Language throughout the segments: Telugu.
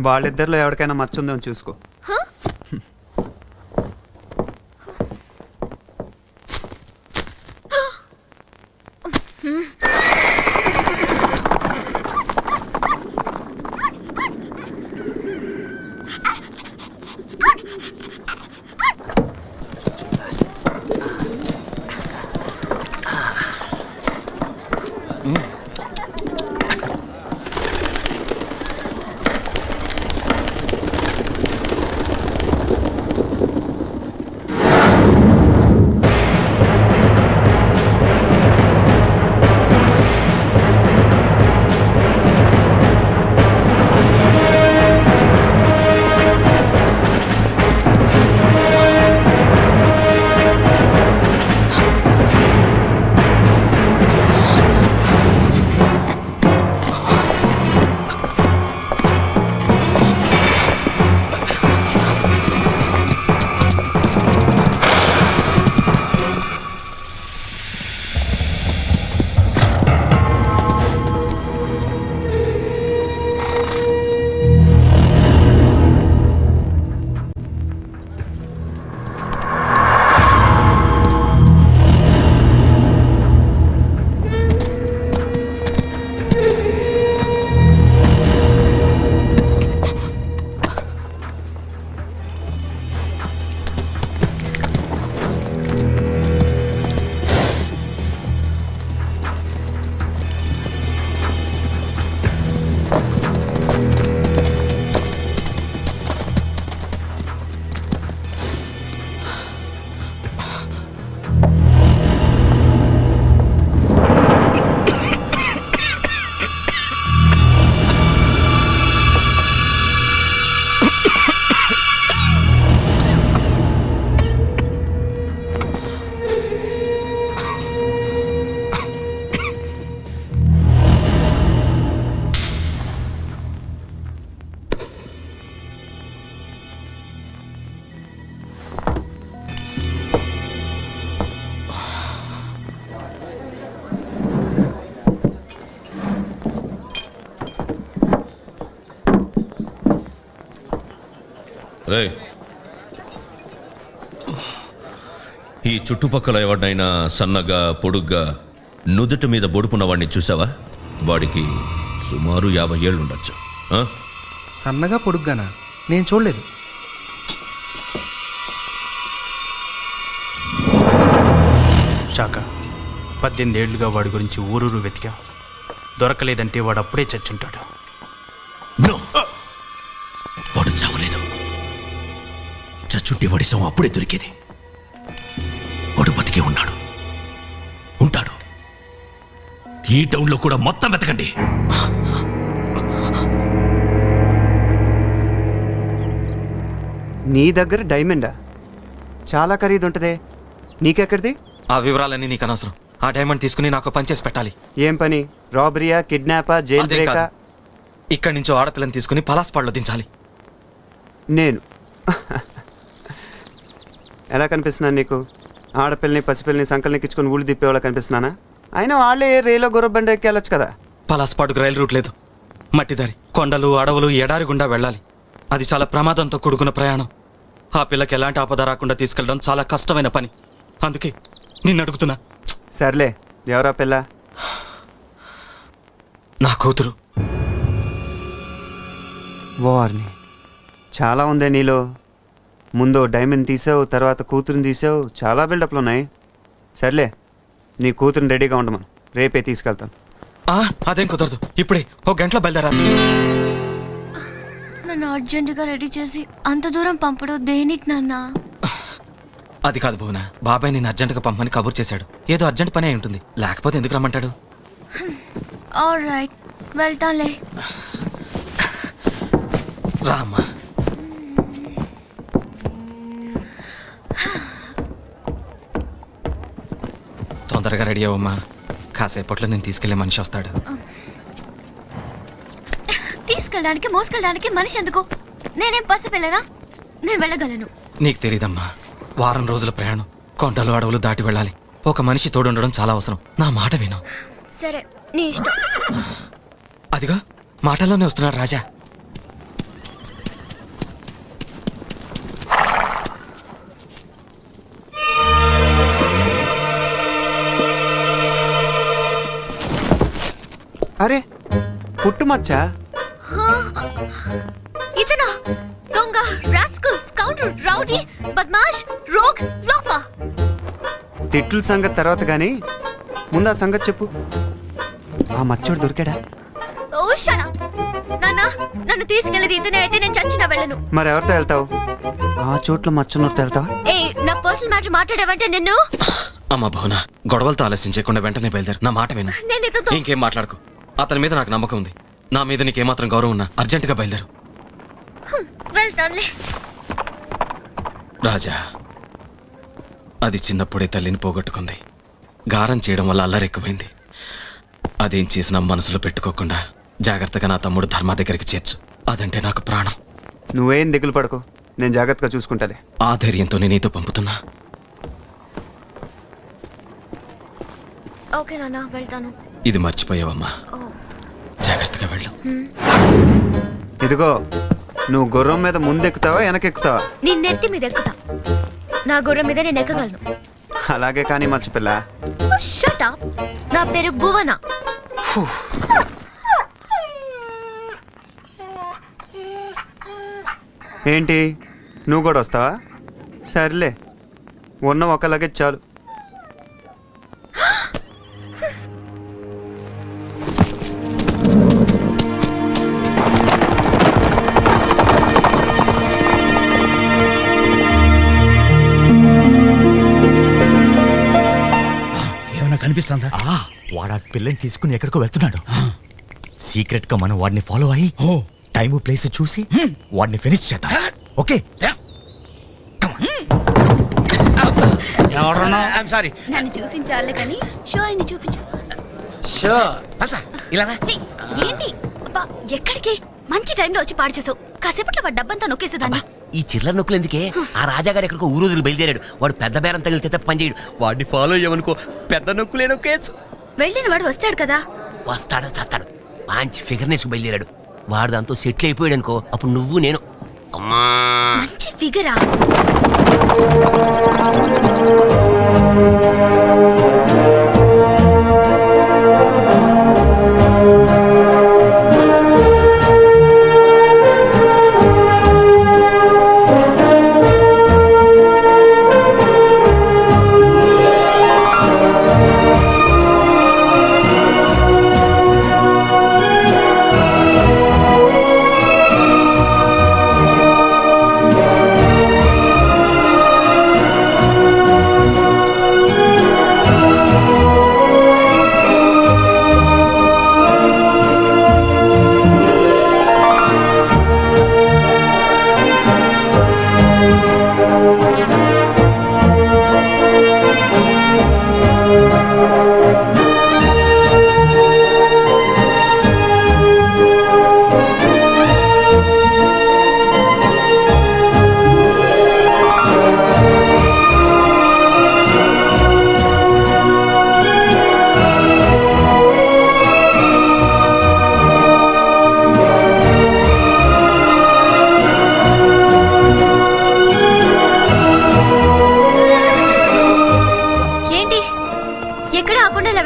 వాళ్ళిద్దరిలో ఎవరికైనా మచ్చుందో చూసుకో. ఈ చుట్టుపక్కల ఎవరినైనా సన్నగా పొడుగ్గా నుదుటి మీద బొడుపున్న వాడిని చూసావా? వాడికి సుమారు 50 ఏళ్ళు ఉండొచ్చు. సన్నగా పొడుగ్గానా? నేను చూడలేదు. శాఖ 18 ఏళ్లుగా వాడి గురించి ఊరూరు వెతికా. దొరకలేదంటే వాడు అప్పుడే చచ్చుంటాడు. వాడు చావలేదు. చచ్చుంటే వాడి శవం అప్పుడే దొరికేది. వాడు బతికే ఉన్నాడు, ఉంటాడు. ఈ టౌన్లో కూడా మొత్తం వెతకండి. నీ దగ్గర డైమండా? చాలా ఖరీదు ఉంటదే, నీకెక్కడిది? ఆ వివరాలన్నీ నీకు అనవసరం. ఆ డైమండ్ తీసుకుని నాకు పని చేసి పెట్టాలి. ఏం పని? రాబరీయా, కిడ్నాపా, జైల్ బ్రేకా? ఇక్కడి నుంచో ఆడపిల్లని తీసుకుని పలాస్పాడ్లో దించాలి. నేను ఎలా కనిపిస్తున్నాను నీకు? ఆడపిల్లని పసిపిల్లని సంకలనిక్కించుకుని ఊళ్ళు తిప్పేవాళ్ళ కనిపిస్తున్నానా? అయినా వాళ్ళే రైలో గుర్రబండ ఎక్కి వెళ్ళొచ్చు కదా. పలాస్పాడుకు రైలు రూట్ లేదు. మట్టిదారి, కొండలు, అడవులు, ఎడారి గుండా వెళ్ళాలి. అది చాలా ప్రమాదంతో కూడుకున్న ప్రయాణం. ఆ పిల్లకి ఎలాంటి ఆపద రాకుండా తీసుకెళ్ళడం చాలా కష్టమైన పని. అందుకే నిన్ను అడుగుతున్నా. సర్లే, ఎవరా పిల్ల? నా కూతురు. వార్ని చాలా ఉందే నీలో. ముందు డైమండ్ తీసావు, తర్వాత కూతురుని తీసావు. చాలా బిల్డప్లు ఉన్నాయి. సర్లే, నీ కూతురుని రెడీగా ఉండమను, రేపే తీసుకెళ్తాను. అదేం కుదరదు. ఇప్పుడే 1 గంటలో బయలుదేరాలి. నన్ను అర్జెంటుగా రెడీ చేసి అంత దూరం పంపడం దేనికి నాన్న? అది కాదు భువన, బాబాయ్ నేను అర్జెంటుగా పంపమని కబుర్ చేశాడు. ఏదో అర్జెంట్ పని అయి ఉంటుంది, లేకపోతే ఎందుకు రమ్మంటాడు? ఆల్రైట్, వెళ్తానులే. రామ్మా. తొందరగా రెడీ అవ్వమ్మా. కాసేపట్లో నేను తీసుకెళ్లే మనిషి వస్తాడు. తీసుకెళ్ళడానికి మోసుకెళ్ళడానికి మనిషి ఎందుకు? నేనేం పసిపిల్లనా? నేను వెళ్ళగలను. నీకు తెలీదమ్మా, వారం రోజుల ప్రయాణం, కొండలు అడవులు దాటి వెళ్ళాలి. ఒక మనిషి తోడుండడం చాలా అవసరం. నా మాట విను. సరే, నీ ఇష్టం. అదిగో మాటల్లోనే వస్తున్నాడు రాజా. అరే పుట్టుమచ్చా? ఇతనా దొంగ, రాస్కల్, స్కౌండర్, రౌడీ, బద్మాష్, రోగ్, లోఫా. తిట్లు సంగతి తర్వాత కానీ ముందు ఆ సంగతి చెప్పు. ఆ మచ్చోడు దొరికాడా? ఓ షట్ అప్. నాన్న, నన్ను తీసుకెళ్ళేది ఇతనే అయితే నేను చచ్చినా వెళ్ళను. మరి ఎవరితో వెళ్తావు? ఆ చోట్ల మచ్చనూరుతో వెళ్తావా? ఏ, నా పర్సనల్ మ్యాటర్ మాట్లాడావంటే నిన్ను. అమ్మా భవన, గొడవలతో ఆలస్యం చేయకుండా వెంటనే బయలుదేరు. నా మాట విను. నేను ఇతతో ఇంకేం మాట్లాడుకో. అతని మీద నాకు నమ్మకం ఉంది. నా మీద నీకేమాత్రం గౌరవం ఉన్నా అర్జెంటుగా బయలుదేరు. వెళ్తానులే. రాజా, అది చిన్నప్పుడే తల్లిని పోగొట్టుకుంది. గారం చేయడం వల్ల అల్లరెక్కువైంది. అదేం చేసినా మనసులో పెట్టుకోకుండా జాగ్రత్తగా నా తమ్ముడు ధర్మ దగ్గరికి చేర్చు. అదంటే నాకు ప్రాణం. నువ్వేం దిగులు పడకు, నేను జాగ్రత్తగా చూసుకుంటాలే. ఆ ధైర్యంతో నేను నీతో పంపుతున్నా. ఓకే నాన్న, వెళ్తాను. ఇది మర్చిపోయావమ్మా. ఓ, జాగ్రత్తగా వెళ్ళు. ఇదిగో, నువ్వు గుర్రం మీద ముందెక్కుతావా వెనకెక్కుతావా? నీ నెత్తి మీద ఎక్కుతా. నా గుర్రం మీద నేను ఎక్కగలను. అలాగే కానీ మర్చిపిల్ల. Shut up. నా పేరు భువన. ఏంటి, నువ్వు కూడా వస్తావా? సర్లే, ఉన్న ఒక లగేజ్ చాలు. కనిపిస్తుందా? వాడు ఆ పిల్లని తీసుకుని ఎక్కడికో వెళ్తున్నాడు. సీక్రెట్ గా మనం వాడిని ఫాలో అయ్యి టైము ప్లేస్ చూసి వాడిని ఫినిష్ చేద్దాం. ఓకే, నన్ను చూసించాలే కానీ షో అయింది చూపించు. ఏంటి అబ్బా, ఎక్కడికి? మంచి టైంలో వచ్చి పాడు చేసావు. కాసేపట్లో వాడు డబ్బంతా నొక్కేసేదాన్ని. ఈ చిల్లర నొక్కులు ఎందుకే? ఆ రాజాగారు ఎక్కడికో ఊరోజులు బయలుదేరాడు. వాడు పెద్ద బేరం తగిలితే తప్ప పని చేయడు. వాడిని ఫాలో అయ్యామనుకో, పెద్ద నొక్కులే నొక్కేయచ్చు. వెళ్ళిన వాడు వస్తాడు కదా. వస్తాడు, చస్తాడు. మంచి ఫిగర్ నేసుకు బయలుదేరాడు. వాడు దాంతో సెటిల్ అయిపోయాడు అనుకో, అప్పుడు నువ్వు నేను. అమ్మా, మంచి ఫిగరా?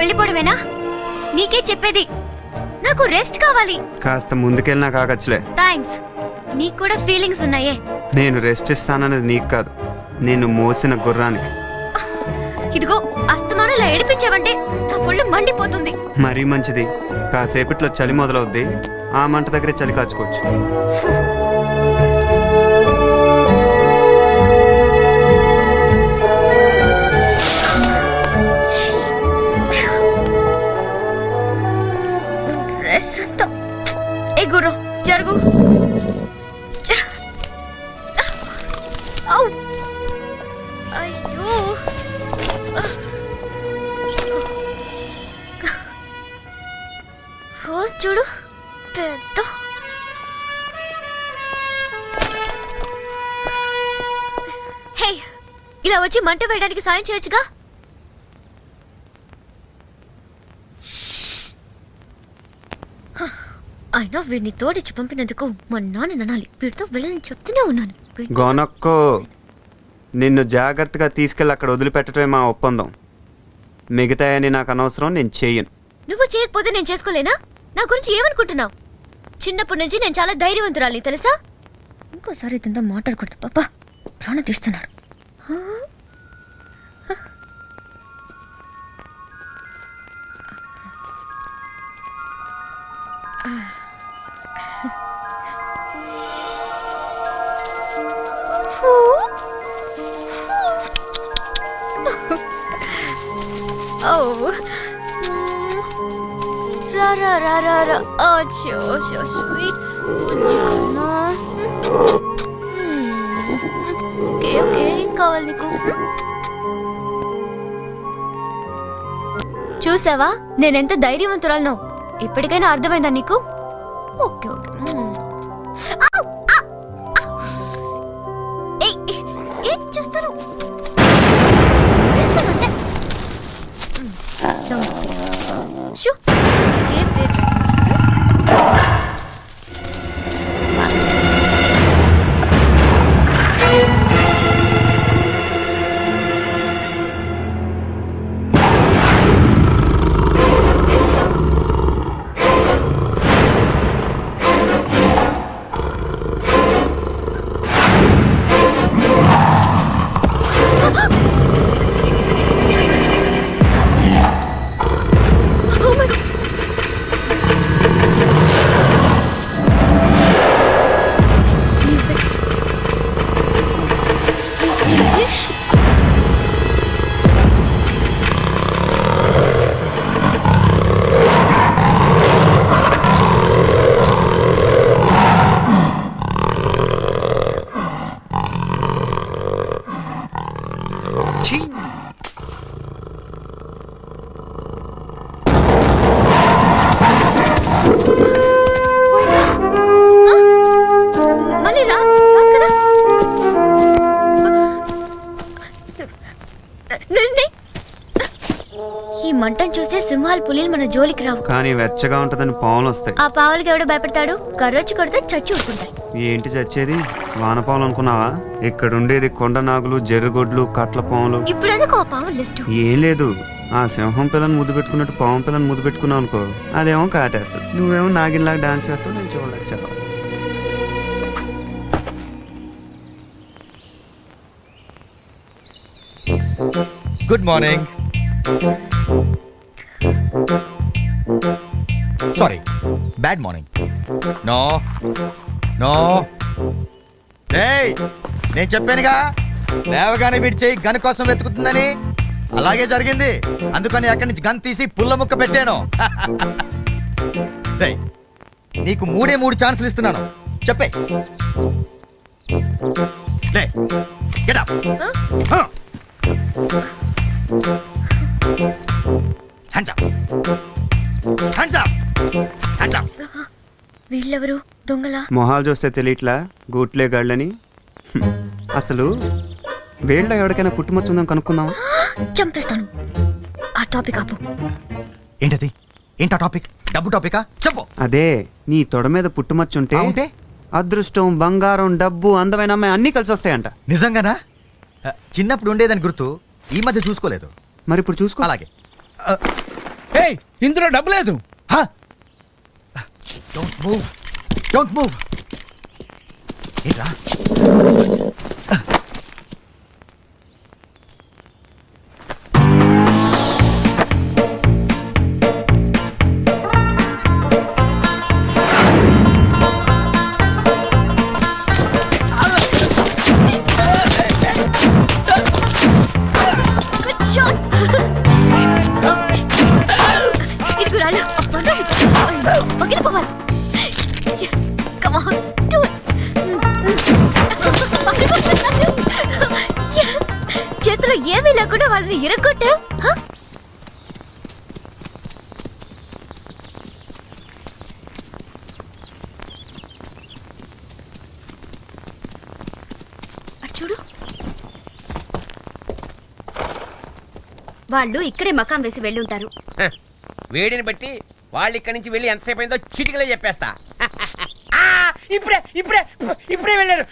వెళ్ళిపోవడమేనా? నీకే చెప్పేది, నాకు రెస్ట్ కావాలి. కాస్త ముందుకెళ్ళినా కాకచ్చులే. థ్యాంక్స్. నీకు కూడా ఫీలింగ్స్ ఉన్నాయే. నేను రెస్ట్ ఇస్తానన్నది నీకు కాదు, నేను మోసిన గుర్రానికి. ఇదిగో, అస్తమానం ఇలా ఏడిపించావంటే నా ఒళ్ళు మండిపోతుంది. మరీ మంచిది, కాసేపట్లో చలి మొదలవుద్ది. ఆ మంట దగ్గరే చలి కాచుకోవచ్చు. ఏ గుర్రం, జరుగు. అయ్యో, ఫస్ట్ చూడు, పెద్ద. హే, ఇలా వచ్చి మంట వేయడానికి సాయం చేయొచ్చుగా. అయినా వీడిని తోడిచ్చి పంపినందుకు మా నాన్న అనాలి. వీడితో వెళ్ళని చెప్తూనే ఉన్నాను. గోనక్కో, నిన్ను జాగ్రత్తగా తీసుకెళ్ళి అక్కడ వదిలిపెట్టడమే మా ఒప్పందం. మిగతాయని నాకు అనవసరం, నేను చెయ్యను. నువ్వు చేయకపోతే నేను చేసుకోలేనా? నా గురించి ఏమనుకుంటున్నావు? చిన్నప్పటి నుంచి నేను చాలా ధైర్యవంతురాలి తెలుసా. ఇంకోసారి ఇదంతా మాట్లాడకూడదు పాప, ప్రాణం తీస్తున్నాడు. రా రా రా రా రా. అచ్చో సో స్వీట్. ఓకే ఓకే, ఏం కావాలి నీకు? చూసావా నేనెంత ధైర్యవంతురాలను? ఇప్పటికైనా అర్థమైందా నీకు? Okay okay. ఏం చేస్తారు? ఏం పేరు? ఈ మంటను చూస్తే సింహాలు పులిలు మన జోలికి రావు, కానీ వెచ్చగా ఉంటదని పావులు వస్తాయి. ఆ పావులకి ఎవడో భయపడతాడు? కర్రొచ్చి కొడితే చచ్చి ఊరుకుంటాయి. ఏంటి చచ్చేది? వానపావులు అనుకున్నావా? ఇక్కడ ఉండేది కొండ నాగులు, జర్రుగొడ్లు, కట్ల పాములు. ఇప్పుడు ఎందుకు ఆ పావుల లిస్టు? ఏం లేదు, ఆ సింహం పిల్లని ముద్దు పెట్టుకున్నట్టు పాము పిల్లని ముద్దు పెట్టుకున్నావు అనుకో, అదేమో కాటేస్తుంది. నువ్వేమో నాగిన్లాగా డాన్స్ చేస్తావు, నేను చూడలేక చాలా. Good morning. Sorry, bad morning. No no. నేను చెప్పానుగా లేవగానే వీడి చేయి గన్ కోసం వెతుకుతుందని. అలాగే జరిగింది. అందుకని అక్కడి నుంచి గన్ తీసి పుల్ల ముక్క పెట్టాను. నీకు 3 ఛాన్సులు ఇస్తున్నాను, చెప్పే. Get up. Hands up. Hands up. Hands up. వీళ్ళెవరు? దొంగలా? మొహాలు చూస్తే తెలియట్లా గూట్లే గళ్ళని. అసలు వేళ్ళ ఎవరికైనా పుట్టుమచ్చుందని కనుక్కుందాం. చంపేస్తాను. ఆ టాపిక్ ఆపు. ఏంటది? ఏంటా టాపిక్? డబ్బు టాపికా? చెప్పు. అదే, నీ తొడ మీద పుట్టుమచ్చుంటే ఉంటే అదృష్టం, బంగారం, డబ్బు, అందమైన అమ్మాయి అన్నీ కలిసి వస్తాయంట. నిజంగానా? చిన్నప్పుడు ఉండేదని గుర్తు, ఈ మధ్య చూసుకోలేదు. మరి ఇప్పుడు చూసుకో. అలాగే. ఇందులో డబ్బు లేదు. Don't move. Don't move. ఏంట్రా? చేతిలో ఏమీ లేకుండా వాళ్ళని ఇరగొట్టా. చూడు, వాళ్ళు ఇక్కడే మకాం వేసి వెళ్ళుంటారు. వేడిని బట్టి వాళ్ళు ఇక్కడి నుంచి వెళ్ళి ఎంతసేపు అయిందో చిటికలో చెప్పేస్తా. ఇప్పుడే ఇప్పుడే ఇప్పుడే వెళ్ళారు.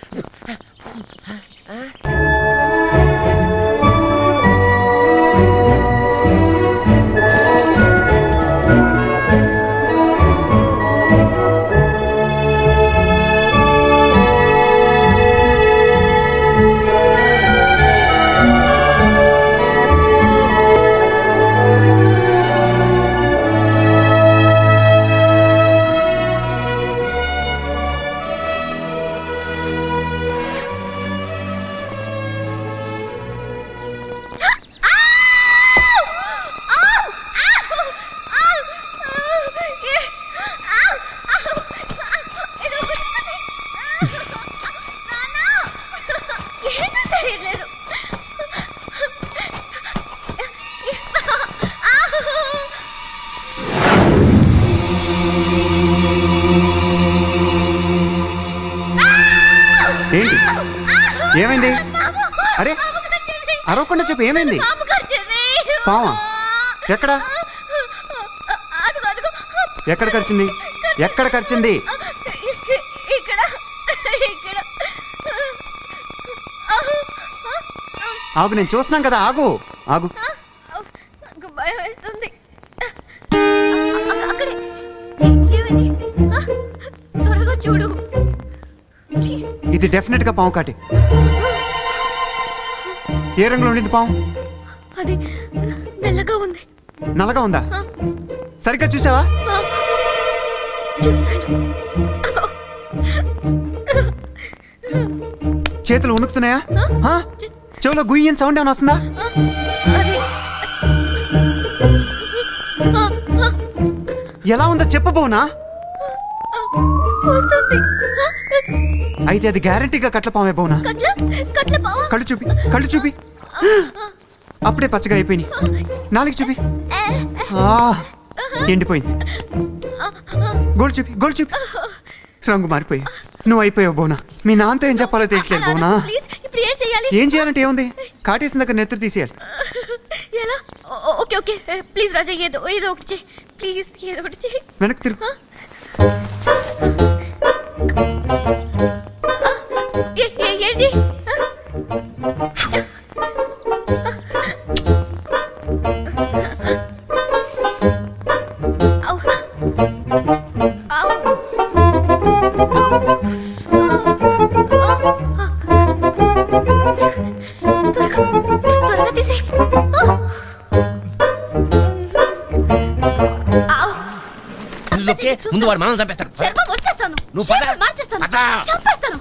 తెలియట్లేదు. ఏంటి ఏమైంది? అరే అరవకుండా చెప్పు, ఏమైంది? పావా ఎక్కడ? ఎక్కడ కరిచింది? ఎక్కడ కరిచింది? ఇక్కడ ఇక్కడ. ఆగు, నేను చూస్తున్నాం కదా, ఆగు ఆగు. నాకు భయం వేస్తుంది. అక్కడే ఏమైంది? త్వరగా చూడు ప్లీజ్. ఇది డెఫినెట్ గా పాము కాటి. ఏ రంగులో ఉండింది పాము? అది నల్లగా ఉంది. నల్లగా ఉందా? సరిగ్గా చూసావా? చూసాను. చేతులు ఉణుకుతున్నాయా? చెవులో గుయ్యని సౌండ్ ఏమైనా వస్తుందా? అది ఎలా ఉందో చెప్పబోనా? వస్తుంది. అయితే అది గ్యారంటీగా కట్ల పామే బోనా? కట్ల పావా? కళ్ళు చూపి, కళ్ళు చూపి. అప్పుడే పచ్చగా అయిపోయినాయి. నాలుగు చూపి. ఎండిపోయింది. గోల్డ్ చూపి, గోల్డ్ చూపి. రంగు మారిపోయావు. నువ్వు అయిపోయావు బోనా. మీ నాన్నతో ఏం చెప్పాలో తెలియట్లేదు బోనా. ప్లీజ్ ఇప్పుడు ఏం చేయాలి? ఏం చేయాలంటే ఏముంది, కాటేసిన దగ్గర నెత్తురు తీసేయాలి. ఎలా? ఓకే ఓకే ప్లీజ్ రాజా, ఏదో ఏదో ఒకటి చేయి ప్లీజ్, ఏదో ఒకటి చేయి. వెనక్కి తిరుగు. ఏంటి? త్వరగా తీసే. ముందు వాడు మనం చంపేస్తాడు. వచ్చేస్తాను. నువ్వు పద. మార్చేస్తాను. పద. చంపేస్తాను.